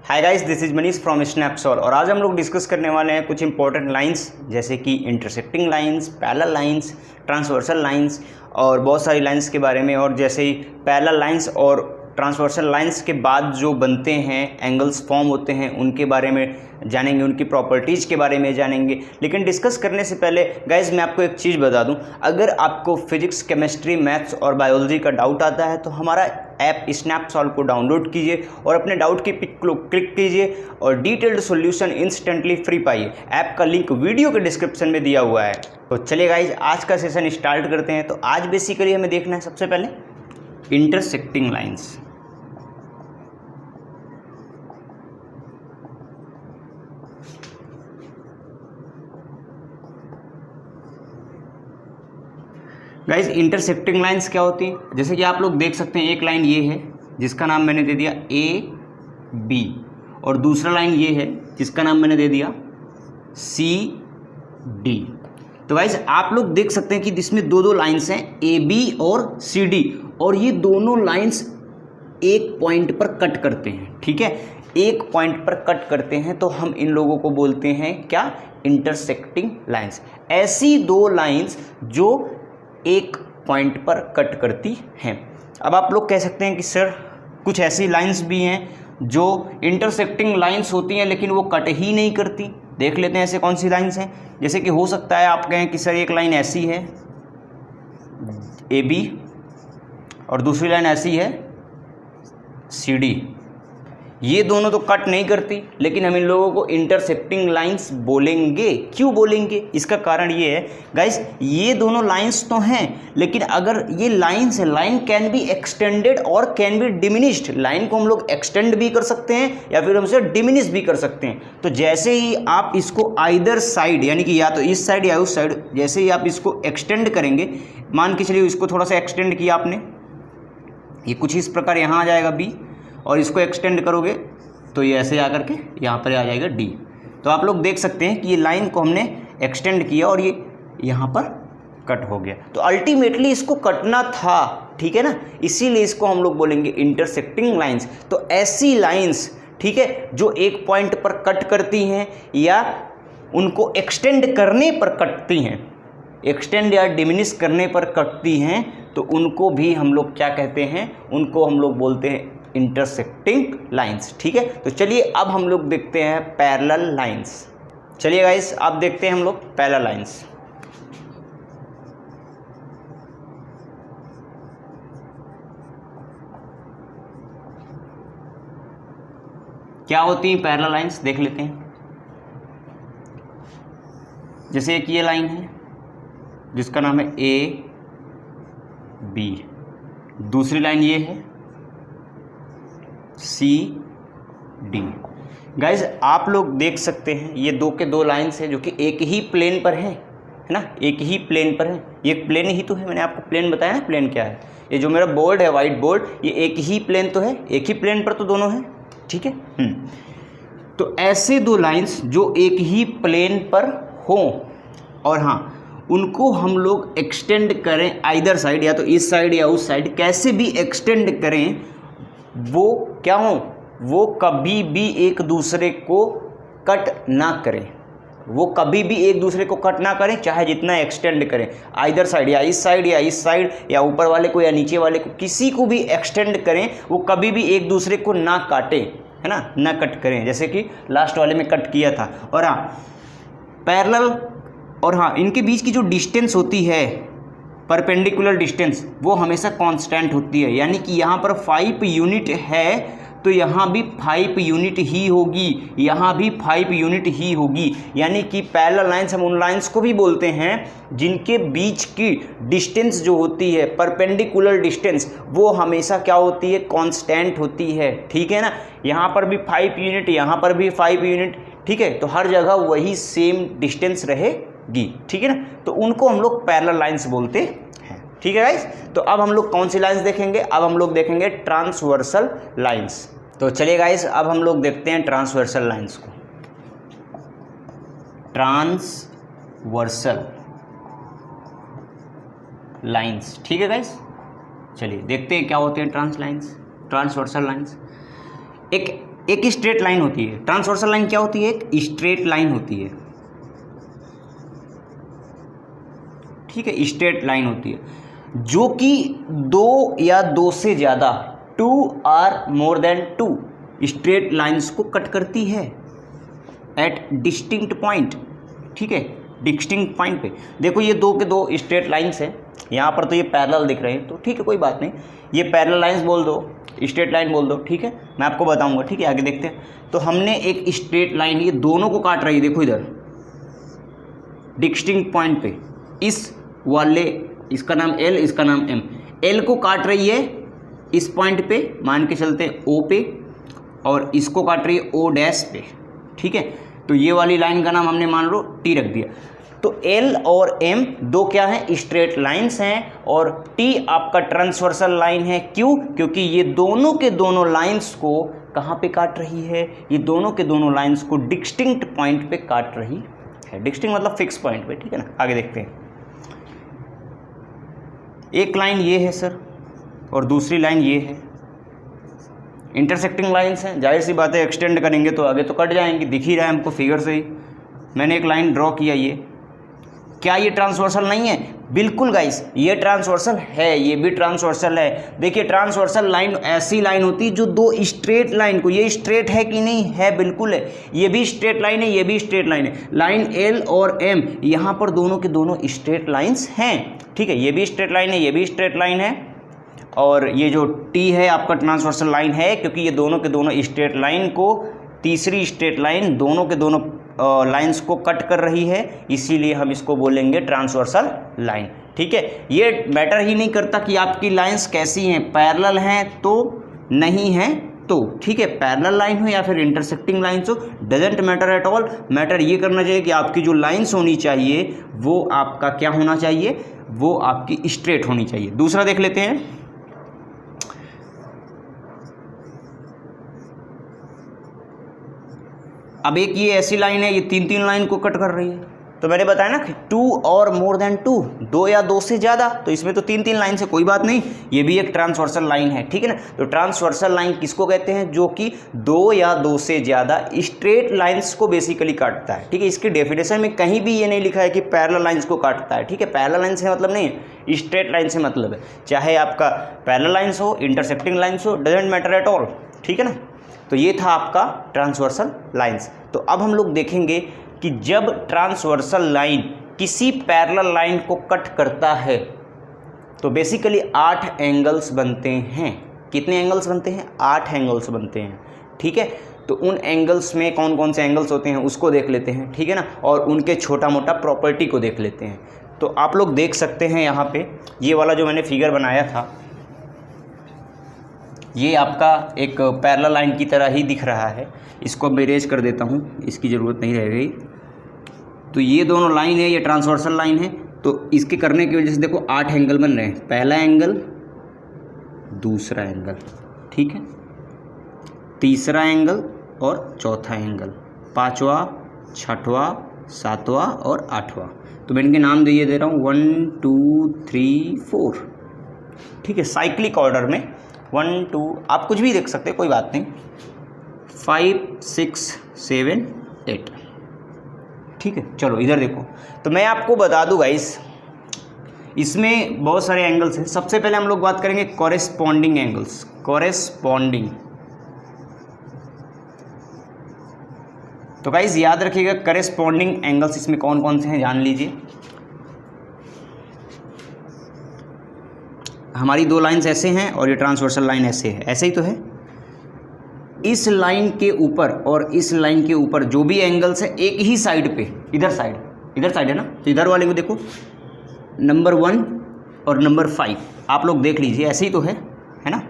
Hi guys, this is Manish from Snapsol और आज हम लोग डिस्कस करने वाले हैं कुछ इंपॉर्टेंट लाइंस जैसे कि intersecting lines, parallel lines, transversal lines और बहुत सारी लाइंस के बारे में। और जैसे ही पैरेलल लाइंस और ट्रांसवर्सल लाइंस के बाद जो बनते हैं एंगल्स फॉर्म होते हैं उनके बारे में जानेंगे, उनकी प्रॉपर्टीज़ के बारे में जानेंगे। लेकिन डिस्कस करने से पहले गाइज मैं आपको एक चीज़ बता दूं, अगर आपको फिजिक्स, केमिस्ट्री, मैथ्स और बायोलॉजी का डाउट आता है तो हमारा ऐप स्नैपसॉल को डाउनलोड कीजिए और अपने डाउट की पिक को क्लिक कीजिए और डिटेल्ड सॉल्यूशन इंस्टेंटली फ्री पाइए। ऐप का लिंक वीडियो के डिस्क्रिप्शन में दिया हुआ है। तो चलिए गाइज आज का सेशन स्टार्ट करते हैं। तो आज बेसिकली हमें देखना है सबसे पहले intersecting lines. Guys intersecting lines क्या होती है, जैसे कि आप लोग देख सकते हैं एक लाइन ये है जिसका नाम मैंने दे दिया ए बी और दूसरा लाइन ये है जिसका नाम मैंने दे दिया सी डी। तो गाइज आप लोग देख सकते हैं कि इसमें दो लाइंस हैं ए बी और सी डी और ये दोनों लाइंस एक पॉइंट पर कट करते हैं। ठीक है, एक पॉइंट पर कट करते हैं तो हम इन लोगों को बोलते हैं क्या, इंटरसेक्टिंग लाइंस। ऐसी दो लाइंस जो एक पॉइंट पर कट करती हैं। अब आप लोग कह सकते हैं कि सर कुछ ऐसी लाइंस भी हैं जो इंटरसेक्टिंग लाइंस होती हैं लेकिन वो कट ही नहीं करती। देख लेते हैं ऐसे कौन सी लाइंस हैं। जैसे कि हो सकता है आप कहें कि सर एक लाइन ऐसी है ए बी और दूसरी लाइन ऐसी है सी डी, ये दोनों तो कट नहीं करती लेकिन हम इन लोगों को इंटरसेक्टिंग लाइंस बोलेंगे। क्यों बोलेंगे, इसका कारण ये है गाइस, ये दोनों लाइंस तो हैं लेकिन अगर ये लाइंस है, लाइन कैन बी एक्सटेंडेड और कैन बी डिमिनिश्ड। लाइन को हम लोग एक्सटेंड भी कर सकते हैं या फिर हम इसे डिमिनिश भी कर सकते हैं। तो जैसे ही आप इसको आइदर साइड यानी कि या तो इस साइड या उस साइड, जैसे ही आप इसको एक्सटेंड करेंगे, मान के चलिए इसको थोड़ा सा एक्सटेंड किया आपने, ये कुछ इस प्रकार यहाँ आ जाएगा बी और इसको एक्सटेंड करोगे तो ये ऐसे आकर के यहाँ पर आ जाएगा डी। तो आप लोग देख सकते हैं कि ये लाइन को हमने एक्सटेंड किया और ये यहाँ पर कट हो गया। तो अल्टीमेटली इसको कटना था, ठीक है ना, इसीलिए इसको हम लोग बोलेंगे इंटरसेक्टिंग लाइंस। तो ऐसी लाइंस, ठीक है, जो एक पॉइंट पर कट करती हैं या उनको एक्सटेंड करने पर कटती हैं, एक्सटेंड या डिमिनिश करने पर कटती हैं, तो उनको भी हम लोग क्या कहते हैं, उनको हम लोग बोलते हैं इंटरसेक्टिंग लाइंस। ठीक है, तो चलिए अब हम लोग देखते हैं पैरेलल लाइंस। चलिए गाइस अब देखते हैं हम लोग पैरेलल लाइंस। क्या होती हैं पैरेलल लाइंस, देख लेते हैं। जैसे एक ये लाइन है जिसका नाम है ए बी, दूसरी लाइन ये है सी डी। गाइज आप लोग देख सकते हैं ये दो के दो लाइन्स हैं जो कि एक ही प्लेन पर है ना, एक ही प्लेन पर है। ये प्लेन ही तो है, मैंने आपको प्लेन बताया ना, प्लेन क्या है। ये जो मेरा बोर्ड है वाइट बोर्ड, ये एक ही प्लेन तो है, एक ही प्लेन पर तो दोनों हैं। ठीक है, तो ऐसे दो लाइन्स जो एक ही प्लेन पर हों और हाँ उनको हम लोग एक्सटेंड करें आइदर साइड, या तो इस साइड या उस साइड, कैसे भी एक्सटेंड करें, वो क्या हो, वो कभी भी एक दूसरे को कट ना करें, वो कभी भी एक दूसरे को कट ना करें, चाहे जितना एक्सटेंड करें, आइदर साइड या इस साइड या इस साइड या ऊपर वाले को या नीचे वाले को, किसी को भी एक्सटेंड करें, वो कभी भी एक दूसरे को ना काटें, है ना, ना कट करें, जैसे कि लास्ट वाले में कट किया था। और हाँ पैरेलल और हाँ इनके बीच की जो डिस्टेंस होती है, परपेंडिकुलर डिस्टेंस, वो हमेशा कांस्टेंट होती है। यानी कि यहाँ पर 5 यूनिट है तो यहाँ भी 5 यूनिट ही होगी, यहाँ भी 5 यूनिट ही होगी। यानी कि पैरेलल लाइंस हम उन लाइंस को भी बोलते हैं जिनके बीच की डिस्टेंस जो होती है, परपेंडिकुलर डिस्टेंस, वो हमेशा क्या होती है, कांस्टेंट होती है। ठीक है ना, यहाँ पर भी 5 यूनिट, यहाँ पर भी 5 यूनिट, ठीक है, तो हर जगह वही सेम डिस्टेंस रहेगी। ठीक है ना, तो उनको हम लोग पैरेलल लाइंस बोलते हैं। ठीक है गाइस, तो अब हम लोग कौन सी लाइंस देखेंगे, अब हम लोग देखेंगे ट्रांसवर्सल लाइंस। तो चलिए गाइस अब हम लोग देखते हैं ट्रांसवर्सल लाइंस को। ट्रांसवर्सल लाइंस, ठीक है गाइस, चलिए देखते हैं क्या होते हैं ट्रांसवर्सल लाइंस। एक एक स्ट्रेट लाइन होती है। ट्रांसवर्सल लाइन क्या होती है? एक स्ट्रेट लाइन होती है, ठीक है, स्ट्रेट लाइन होती है जो कि दो या दो से ज़्यादा, 2 और मोर देन 2 स्ट्रेट लाइंस को कट करती है एट डिस्टिंक्ट पॉइंट, ठीक है, डिस्टिंक्ट पॉइंट पे। देखो ये दो के दो स्ट्रेट लाइंस हैं, यहाँ पर तो ये पैरेलल दिख रहे हैं, तो ठीक है कोई बात नहीं, ये पैरेलल लाइंस बोल दो, स्ट्रेट लाइन बोल दो, ठीक है, मैं आपको बताऊंगा, ठीक है, आगे देखते हैं। तो हमने एक स्ट्रेट लाइन ये दोनों को काट रही है, देखो इधर डिस्टिंक्ट पॉइंट पे, इस वाले, इसका नाम L, इसका नाम M, L को काट रही है इस पॉइंट पे, मान के चलते हैं O पे, और इसको काट रही है O डैश पे, ठीक है। तो ये वाली लाइन का नाम हमने मान लो T रख दिया। तो L और M दो क्या हैं? स्ट्रेट लाइंस हैं, और T आपका ट्रांसवर्सल लाइन है। क्यों? क्योंकि ये दोनों के दोनों लाइंस को कहाँ पे काट रही है? ये दोनों के दोनों लाइंस को डिस्टिंक्ट पॉइंट पे काट रही है। डिस्टिंक्ट मतलब फिक्स पॉइंट पे, ठीक है ना। आगे देखते हैं। एक लाइन ये है सर, और दूसरी लाइन ये है, इंटरसेक्टिंग लाइंस हैं, जाहिर सी बात है एक्सटेंड करेंगे तो आगे तो कट जाएंगी, दिख ही रहा है हमको फिगर से ही। मैंने एक लाइन ड्रॉ किया, ये क्या ये ट्रांसवर्सल नहीं है? बिल्कुल गाइस, ये ट्रांसवर्सल है, ये भी ट्रांसवर्सल है। देखिए ट्रांसवर्सल लाइन ऐसी लाइन होती है जो दो स्ट्रेट लाइन को, ये स्ट्रेट है कि नहीं है? बिल्कुल है, ये भी स्ट्रेट लाइन है, ये भी स्ट्रेट लाइन है। लाइन L और M यहाँ पर दोनों के दोनों स्ट्रेट लाइंस हैं, ठीक है, ये भी स्ट्रेट लाइन है, ये भी स्ट्रेट लाइन है, और ये जो T है आपका ट्रांसवर्सल लाइन है, क्योंकि ये दोनों के दोनों स्ट्रेट लाइन को तीसरी स्ट्रेट लाइन दोनों के दोनों लाइंस को कट कर रही है, इसीलिए हम इसको बोलेंगे ट्रांसवर्सल लाइन, ठीक है। ये मैटर ही नहीं करता कि आपकी लाइंस कैसी हैं, पैरेलल हैं तो नहीं हैं तो, ठीक है, पैरेलल लाइन हो या फिर इंटरसेक्टिंग लाइंस हो, doesn't matter at all. Matter ये करना चाहिए कि आपकी जो लाइंस होनी चाहिए वो आपका क्या होना चाहिए? वो आपकी स्ट्रेट होनी चाहिए। दूसरा देख लेते हैं। अब एक ये ऐसी लाइन है, ये तीन तीन लाइन को कट कर रही है, तो मैंने बताया ना 2 और मोर देन 2, दो या दो से ज़्यादा, तो इसमें तो तीन तीन लाइन से कोई बात नहीं, ये भी एक ट्रांसवर्सल लाइन है, ठीक है ना। तो ट्रांसवर्सल लाइन किसको कहते हैं? जो कि दो या दो से ज़्यादा स्ट्रेट लाइंस को बेसिकली काटता है, ठीक है। इसकी डेफिनेशन में कहीं भी ये नहीं लिखा है कि पैरेलल लाइंस को काटता है, ठीक है। पैरेलल लाइन से मतलब नहीं है, स्ट्रेट लाइन से मतलब है, चाहे आपका पैरेलल लाइंस हो, इंटरसेक्टिंग लाइंस हो, डजेंट मैटर एट ऑल, ठीक है ना। तो ये था आपका ट्रांसवर्सल लाइंस। तो अब हम लोग देखेंगे कि जब ट्रांसवर्सल लाइन किसी पैरेलल लाइन को कट करता है तो बेसिकली 8 एंगल्स बनते हैं। कितने एंगल्स बनते हैं? 8 एंगल्स बनते हैं, ठीक है। तो उन एंगल्स में कौन कौन से एंगल्स होते हैं उसको देख लेते हैं, ठीक है ना, और उनके छोटा मोटा प्रॉपर्टी को देख लेते हैं। तो आप लोग देख सकते हैं यहाँ पे ये वाला जो मैंने फिगर बनाया था, ये आपका एक पैरेलल लाइन की तरह ही दिख रहा है। इसको मैं इरेज कर देता हूँ, इसकी ज़रूरत नहीं रह गई। तो ये दोनों लाइन है, ये ट्रांसवर्सल लाइन है, तो इसके करने की वजह से देखो 8 एंगल बन रहे हैं। पहला एंगल, दूसरा एंगल, ठीक है, तीसरा एंगल और चौथा एंगल, पाँचवा, छठवां, सातवां और आठवां। तो मैं इनके नाम दे रहा हूँ 1 2 3 4, ठीक है, साइक्लिक ऑर्डर में 1 2, आप कुछ भी देख सकते हैं, कोई बात नहीं, 5 6 7 8, ठीक है। चलो इधर देखो, तो मैं आपको बता दूं गाइस, इसमें बहुत सारे एंगल्स हैं। सबसे पहले हम लोग बात करेंगे कॉरेस्पॉन्डिंग एंगल्स। कॉरेस्पॉन्डिंग, तो गाइस याद रखिएगा कॉरेस्पॉन्डिंग एंगल्स इसमें कौन कौन से हैं जान लीजिए। हमारी दो लाइंस ऐसे हैं और ये ट्रांसवर्सल लाइन ऐसे है, ऐसे ही तो है। इस लाइन के ऊपर और इस लाइन के ऊपर जो भी एंगल्स है एक ही साइड पे, इधर साइड है ना, तो इधर वाले को देखो, नंबर 1 और नंबर 5 आप लोग देख लीजिए, ऐसे ही तो है ना।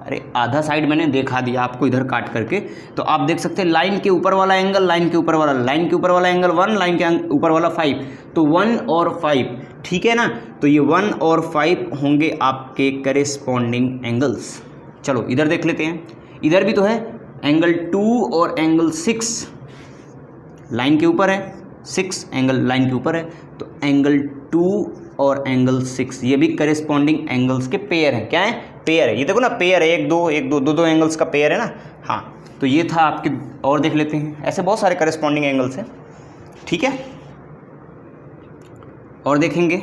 अरे आधा साइड मैंने दिखा दिया आपको इधर काट करके, तो आप देख सकते हैं लाइन के ऊपर वाला एंगल, लाइन के ऊपर वाला एंगल 1, लाइन के ऊपर वाला 5, तो 1 और 5, ठीक है ना। तो ये 1 और 5 होंगे आपके करेस्पॉन्डिंग एंगल्स। चलो इधर देख लेते हैं, इधर भी तो है एंगल 2 और एंगल 6, लाइन के ऊपर है, 6 एंगल लाइन के ऊपर है, तो एंगल 2 और एंगल 6 ये भी करेस्पॉन्डिंग एंगल्स के पेयर हैं। क्या है? पेयर है। ये देखो ना, पेयर है, 1 2 1 2 2 2 एंगल्स का पेयर है ना। हाँ, तो ये था आपके, और देख लेते हैं, ऐसे बहुत सारे करस्पॉन्डिंग एंगल्स हैं, ठीक है। और देखेंगे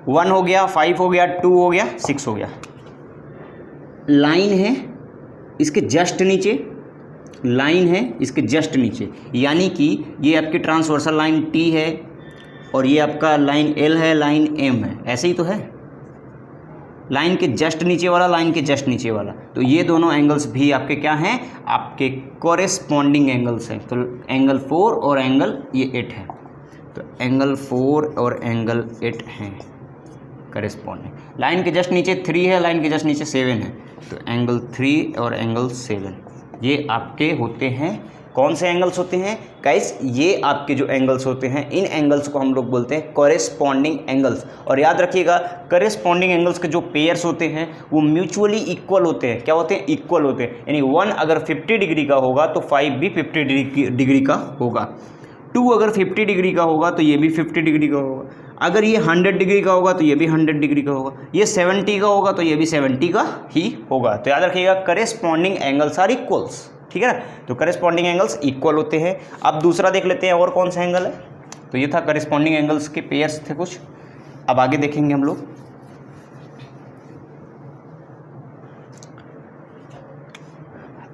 1 हो गया, 5 हो गया, 2 हो गया, 6 हो गया। लाइन है इसके जस्ट नीचे, लाइन है इसके जस्ट नीचे, यानी कि ये आपकी ट्रांसवर्सल लाइन T है और ये आपका लाइन L है, लाइन M है, ऐसे ही तो है। लाइन के जस्ट नीचे वाला, लाइन के जस्ट नीचे वाला, तो ये दोनों एंगल्स भी आपके क्या हैं, आपके कोरेस्पॉन्डिंग एंगल्स हैं। तो एंगल 4 और एंगल ये 8 है, तो एंगल 4 और एंगल 8 हैं करेस्पॉन्डिंग। लाइन के जस्ट नीचे 3 है, लाइन के जस्ट नीचे 7 है, तो एंगल 3 और एंगल 7 ये आपके होते हैं। कौन से एंगल्स होते हैं गाइस, ये आपके जो एंगल्स होते हैं, इन एंगल्स को हम लोग बोलते हैं कोरेस्पॉन्डिंग एंगल्स। और याद रखिएगा, कोरेस्पॉन्डिंग एंगल्स के जो पेयर्स होते हैं वो म्यूचुअली इक्वल होते हैं। क्या होते हैं, इक्वल होते हैं, यानी 1 अगर 50 डिग्री का होगा तो 5 भी 50 डिग्री का होगा, 2 अगर 50 डिग्री का होगा तो ये भी 50 डिग्री का होगा, अगर ये 100 डिग्री का होगा तो ये भी 100 डिग्री का होगा, ये 70 का होगा तो ये भी 70 का ही होगा। तो याद रखिएगा, करेस्पॉन्डिंग एंगल्स आर इक्वल्स, ठीक है ना। तो करेस्पॉन्डिंग एंगल्स इक्वल होते हैं। अब दूसरा देख लेते हैं और कौन सा एंगल है। तो ये था करेस्पॉन्डिंग एंगल्स के पेयर्स थे कुछ। अब आगे देखेंगे हम लोग।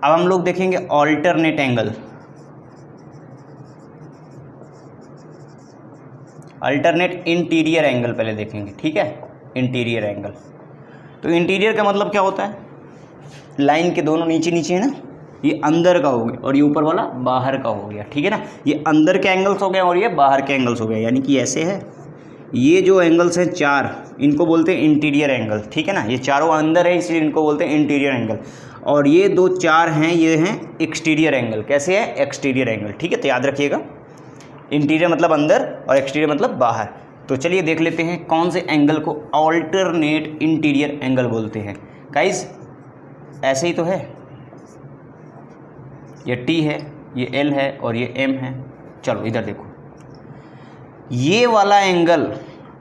अब हम लोग देखेंगे alternate angle. Alternate interior angle पहले देखेंगे, ठीक है, इंटीरियर एंगल। तो इंटीरियर का मतलब क्या होता है, लाइन के दोनों नीचे नीचे है ना, ये अंदर का हो गया और ये ऊपर वाला बाहर का हो गया, ठीक है ना। ये अंदर के एंगल्स हो गए और ये बाहर के एंगल्स हो गए, यानी कि ऐसे है। ये जो एंगल्स हैं 4, इनको बोलते हैं इंटीरियर एंगल, ठीक है ना। ये चारों अंदर है इसलिए इनको बोलते हैं इंटीरियर एंगल। और ये 2 4 हैं, ये हैं एक्सटीरियर एंगल। कैसे है, एक्सटीरियर एंगल, ठीक है। तो याद रखिएगा, इंटीरियर मतलब अंदर और एक्सटीरियर मतलब बाहर। तो चलिए देख लेते हैं कौन से एंगल को ऑल्टरनेट इंटीरियर एंगल बोलते हैं। गाइस ऐसे ही तो है, ये T है, ये L है और ये M है। चलो इधर देखो, ये वाला एंगल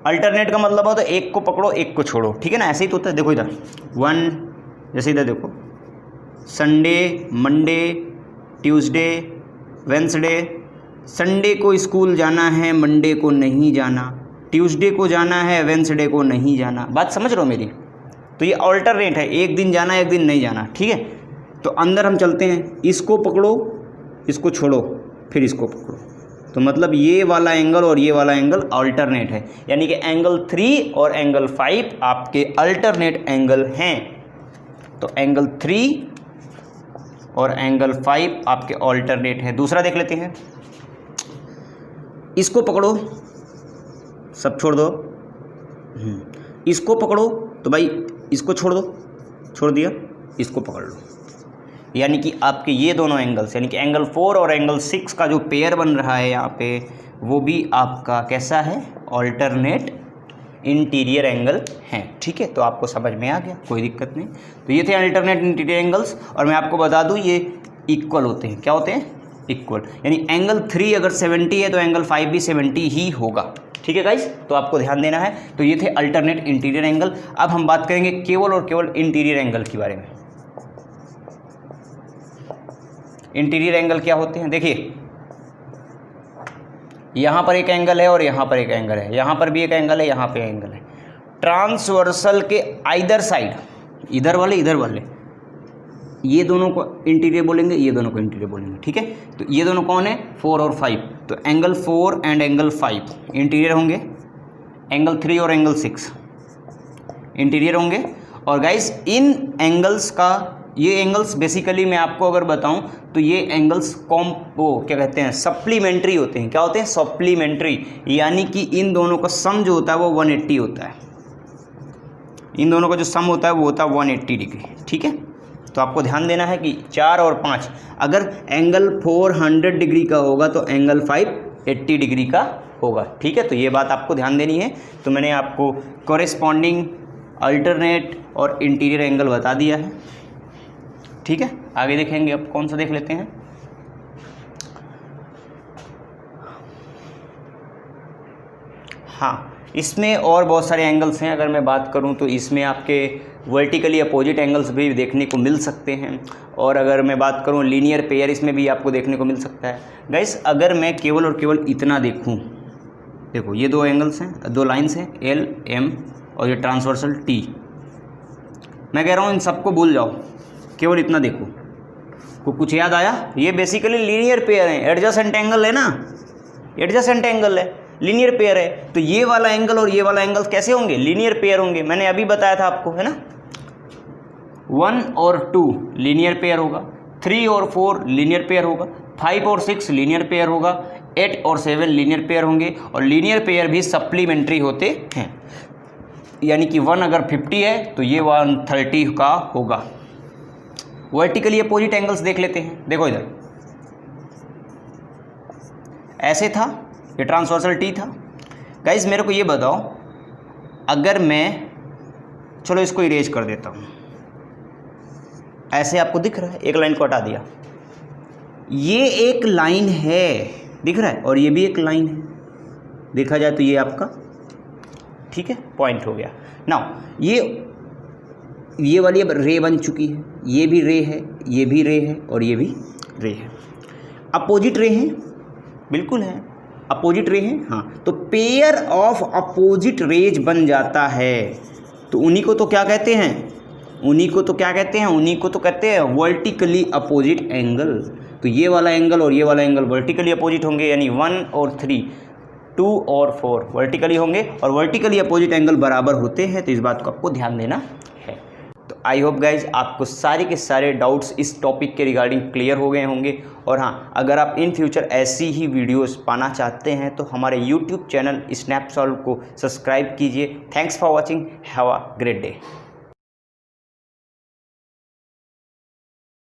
अल्टरनेट का मतलब होता है एक को पकड़ो एक को छोड़ो, ठीक है ना। ऐसे ही तो होता है। देखो इधर 1, जैसे इधर देखो, Sunday, Monday, Tuesday, Wednesday. Sunday को स्कूल जाना है, मंडे को नहीं जाना, ट्यूसडे को जाना है, वेंसडे को नहीं जाना। बात समझ रहे हो मेरी। तो ये ऑल्टरनेट है, एक दिन जाना एक दिन नहीं जाना, ठीक है। तो अंदर हम चलते हैं, इसको पकड़ो इसको छोड़ो फिर इसको पकड़ो, तो मतलब ये वाला एंगल और ये वाला एंगल अल्टरनेट है, यानी कि एंगल 3 और एंगल 5 आपके अल्टरनेट एंगल हैं। तो एंगल 3 और एंगल 5 आपके अल्टरनेट है। दूसरा देख लेते हैं, इसको पकड़ो, सब छोड़ दो, इसको पकड़ो तो भाई इसको छोड़ दो, छोड़ दिया, इसको पकड़ लो, यानी कि आपके ये दोनों एंगल्स, यानी कि एंगल 4 और एंगल 6 का जो पेयर बन रहा है यहाँ पे, वो भी आपका कैसा है, ऑल्टरनेट इंटीरियर एंगल है, ठीक है। तो आपको समझ में आ गया, कोई दिक्कत नहीं। तो ये थे अल्टरनेट इंटीरियर एंगल्स। और मैं आपको बता दूँ ये इक्वल होते हैं। क्या होते हैं, इक्वल, यानी एंगल 3 अगर 70 है तो एंगल 5 भी 70 ही होगा, ठीक है गाइस। तो आपको ध्यान देना है। तो ये थे अल्टरनेट इंटीरियर एंगल। अब हम बात करेंगे केवल और केवल इंटीरियर एंगल के बारे में। इंटीरियर एंगल क्या होते हैं, देखिए यहाँ पर एक एंगल है और यहाँ पर एक एंगल है, यहाँ पर भी एक एंगल है, यहाँ पे एंगल है। ट्रांसवर्सल के आइदर साइड, इधर वाले इधर वाले, ये दोनों को इंटीरियर बोलेंगे, ये दोनों को इंटीरियर बोलेंगे, ठीक है। तो ये दोनों कौन है, 4 और 5। तो एंगल 4 एंड एंगल 5 इंटीरियर होंगे, एंगल 3 और एंगल 6 इंटीरियर होंगे। और गाइस इन एंगल्स का, ये एंगल्स बेसिकली मैं आपको अगर बताऊं तो ये एंगल्स वो क्या कहते हैं, सप्लीमेंट्री होते हैं। क्या होते हैं, सप्लीमेंट्री, यानी कि इन दोनों का सम जो होता है वो 180 होता है। इन दोनों का जो सम होता है वो होता है 180 डिग्री, ठीक है। तो आपको ध्यान देना है कि 4 और 5, अगर एंगल 400 डिग्री का होगा तो एंगल 5 80 डिग्री का होगा, ठीक है। तो ये बात आपको ध्यान देनी है। तो मैंने आपको कॉरेस्पॉन्डिंग, अल्टरनेट और इंटीरियर एंगल बता दिया है, ठीक है। आगे देखेंगे, अब कौन सा देख लेते हैं। हाँ, इसमें और बहुत सारे एंगल्स हैं। अगर मैं बात करूं तो इसमें आपके वर्टिकली अपोजिट एंगल्स भी देखने को मिल सकते हैं, और अगर मैं बात करूं लीनियर पेयर इसमें भी आपको देखने को मिल सकता है। गाइस अगर मैं केवल और केवल इतना देखूं, देखो ये दो एंगल्स हैं, दो लाइंस हैं एल एम और ये ट्रांसवर्सल टी। मैं कह रहा हूँ इन सबको भूल जाओ, केवल इतना देखो। को कुछ याद आया? ये बेसिकली लीनियर पेयर है, एडजेसेंट एंगल है ना, एडजेसेंट एंगल है, लीनियर पेयर है। तो ये वाला एंगल और ये वाला एंगल कैसे होंगे? लीनियर पेयर होंगे। मैंने अभी बताया था आपको, है ना। 1 और 2 लीनियर पेयर होगा, 3 और 4 लीनियर पेयर होगा, 5 और 6 लीनियर पेयर होगा, 8 और 7 लीनियर पेयर होंगे। और लीनियर पेयर भी सप्लीमेंट्री होते हैं, यानी कि 1 अगर 50 है तो ये 130 का होगा। वर्टिकली अपोजिट एंगल्स देख लेते हैं। देखो इधर ऐसे था, ये ट्रांसवर्सल टी था। गाइस मेरे को ये बताओ, अगर मैं, चलो इसको इरेज कर देता हूँ, ऐसे आपको दिख रहा है, एक लाइन को हटा दिया, ये एक लाइन है दिख रहा है, और ये भी एक लाइन है, देखा जाए तो ये आपका ठीक है पॉइंट हो गया। नाउ ये वाली अब रे बन चुकी है, ये भी रे है, ये भी रे है, और ये भी रे है। अपोजिट रे हैं, बिल्कुल है, अपोजिट रे हैं, हाँ। तो पेयर ऑफ अपोजिट रेज बन जाता है, तो उन्हीं को तो क्या कहते हैं, उन्हीं को तो क्या कहते हैं, उन्हीं को तो कहते हैं वर्टिकली अपोजिट एंगल। तो ये वाला एंगल और ये वाला एंगल वर्टिकली अपोजिट होंगे, यानी 1 और 3, 2 और 4 वर्टिकली होंगे, और वर्टिकली अपोजिट एंगल बराबर होते हैं। तो इस बात को आपको ध्यान देना है। तो आई होप गाइज आपको सारे के सारे डाउट्स इस टॉपिक के रिगार्डिंग क्लियर हो गए होंगे। और हाँ, अगर आप इन फ्यूचर ऐसी ही वीडियोस पाना चाहते हैं तो हमारे यूट्यूब चैनल स्नैपसॉल्व को सब्सक्राइब कीजिए। Thanks for watching, have a great day.